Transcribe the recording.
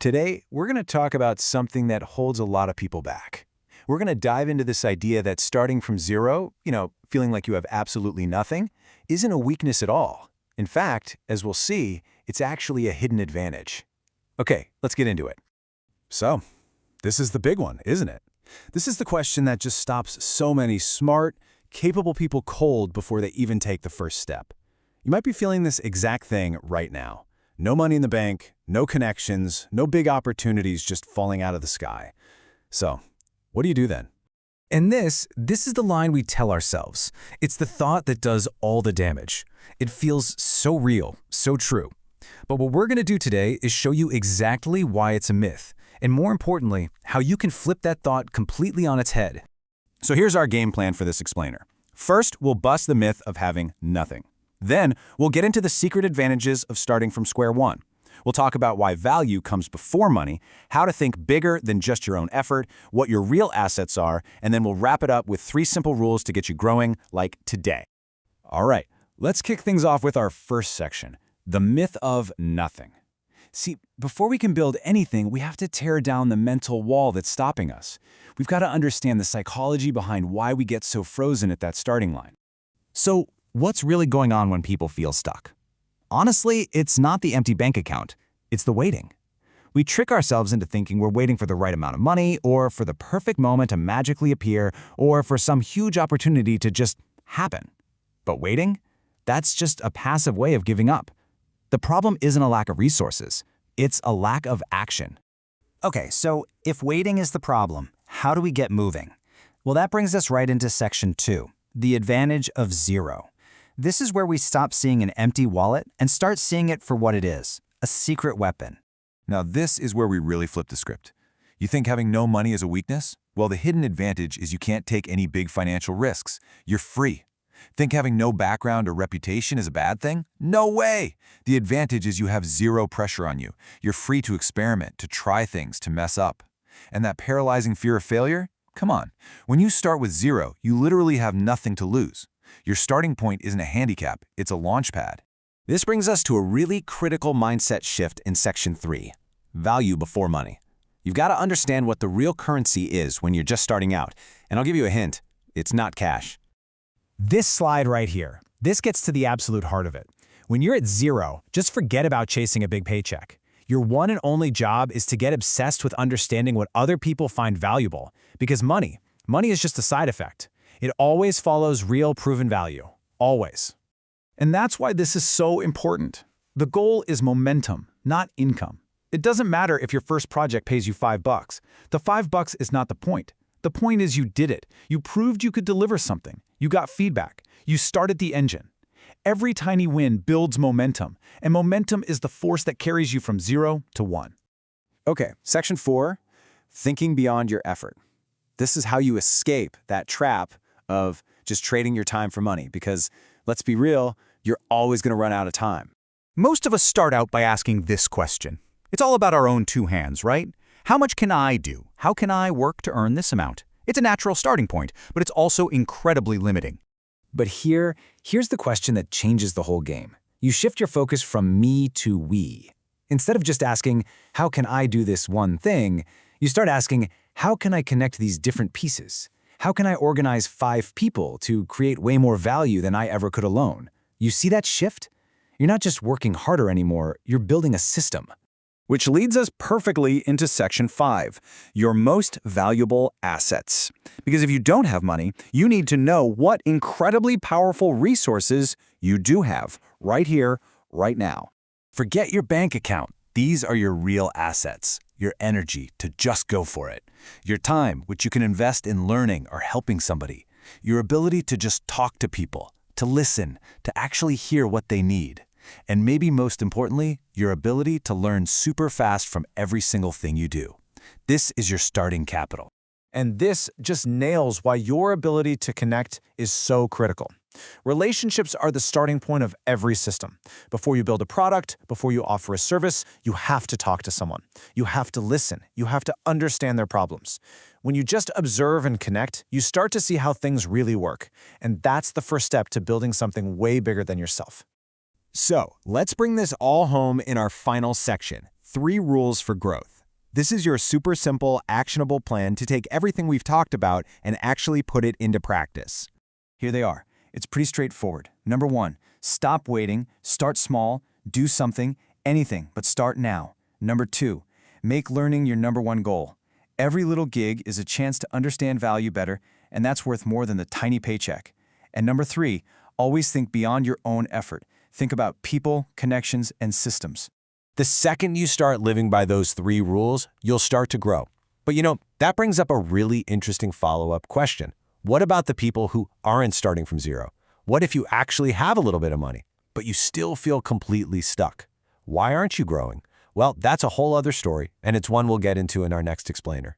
Today, we're going to talk about something that holds a lot of people back. We're going to dive into this idea that starting from zero, feeling like you have absolutely nothing, isn't a weakness at all. In fact, as we'll see, it's actually a hidden advantage. Okay, let's get into it. So, this is the big one, isn't it? This is the question that just stops so many smart, capable people cold before they even take the first step. You might be feeling this exact thing right now. No money in the bank, no connections, no big opportunities just falling out of the sky. So, what do you do then? And this is the line we tell ourselves. It's the thought that does all the damage. It feels so real, so true. But what we're going to do today is show you exactly why it's a myth, and more importantly, how you can flip that thought completely on its head. So here's our game plan for this explainer. First, we'll bust the myth of having nothing. Then, we'll get into the secret advantages of starting from square one. We'll talk about why value comes before money, how to think bigger than just your own effort, what your real assets are, and then we'll wrap it up with 3 simple rules to get you growing, like today. All right, let's kick things off with our first section, the myth of nothing. See, before we can build anything, we have to tear down the mental wall that's stopping us. We've got to understand the psychology behind why we get so frozen at that starting line. So, what's really going on when people feel stuck? Honestly, it's not the empty bank account, it's the waiting. We trick ourselves into thinking we're waiting for the right amount of money, or for the perfect moment to magically appear, or for some huge opportunity to just happen. But waiting? That's just a passive way of giving up. The problem isn't a lack of resources, it's a lack of action. Okay, so if waiting is the problem, how do we get moving? Well, that brings us right into section 2, the advantage of zero. This is where we stop seeing an empty wallet and start seeing it for what it is, a secret weapon. Now this is where we really flip the script. You think having no money is a weakness? Well, the hidden advantage is you can't take any big financial risks. You're free. Think having no background or reputation is a bad thing? No way! The advantage is you have zero pressure on you. You're free to experiment, to try things, to mess up. And that paralyzing fear of failure? Come on. When you start with zero, you literally have nothing to lose. Your starting point isn't a handicap, it's a launch pad. This brings us to a really critical mindset shift in section 3, value before money. You've got to understand what the real currency is when you're just starting out, and I'll give you a hint, it's not cash. This slide right here, this gets to the absolute heart of it. When you're at zero, just forget about chasing a big paycheck. Your one and only job is to get obsessed with understanding what other people find valuable, because money is just a side effect. It always follows real proven value, always. And that's why this is so important. The goal is momentum, not income. It doesn't matter if your first project pays you $5. The $5 is not the point. The point is you did it. You proved you could deliver something. You got feedback. You started the engine. Every tiny win builds momentum, and momentum is the force that carries you from 0 to 1. Okay, section 4, thinking beyond your effort. This is how you escape that trap of just trading your time for money, because let's be real, you're always going to run out of time. Most of us start out by asking this question. It's all about our own 2 hands, right? How much can I do? How can I work to earn this amount? It's a natural starting point, but it's also incredibly limiting. But here's the question that changes the whole game. You shift your focus from me to we. Instead of just asking, how can I do this one thing, you start asking, how can I connect these different pieces? How can I organize 5 people to create way more value than I ever could alone? You see that shift? You're not just working harder anymore, you're building a system. Which leads us perfectly into section 5, your most valuable assets. Because if you don't have money, you need to know what incredibly powerful resources you do have, right here, right now. Forget your bank account. These are your real assets. Your energy to just go for it. Your time, which you can invest in learning or helping somebody. Your ability to just talk to people, to listen, to actually hear what they need. And maybe most importantly, your ability to learn super fast from every single thing you do. This is your starting capital. And this just nails why your ability to connect is so critical. Relationships are the starting point of every system. Before you build a product, before you offer a service, you have to talk to someone. You have to listen. You have to understand their problems. When you just observe and connect, you start to see how things really work. And that's the first step to building something way bigger than yourself. So, let's bring this all home in our final section, 3 rules for growth. This is your super simple, actionable plan to take everything we've talked about and actually put it into practice. Here they are. It's pretty straightforward. Number 1, stop waiting, start small, do something, anything, but start now. Number 2, make learning your number 1 goal. Every little gig is a chance to understand value better, and that's worth more than the tiny paycheck. And number 3, always think beyond your own effort. Think about people, connections, and systems. The second you start living by those 3 rules, you'll start to grow. But that brings up a really interesting follow-up question. What about the people who aren't starting from zero? What if you actually have a little bit of money, but you still feel completely stuck? Why aren't you growing? Well, that's a whole other story, and it's one we'll get into in our next explainer.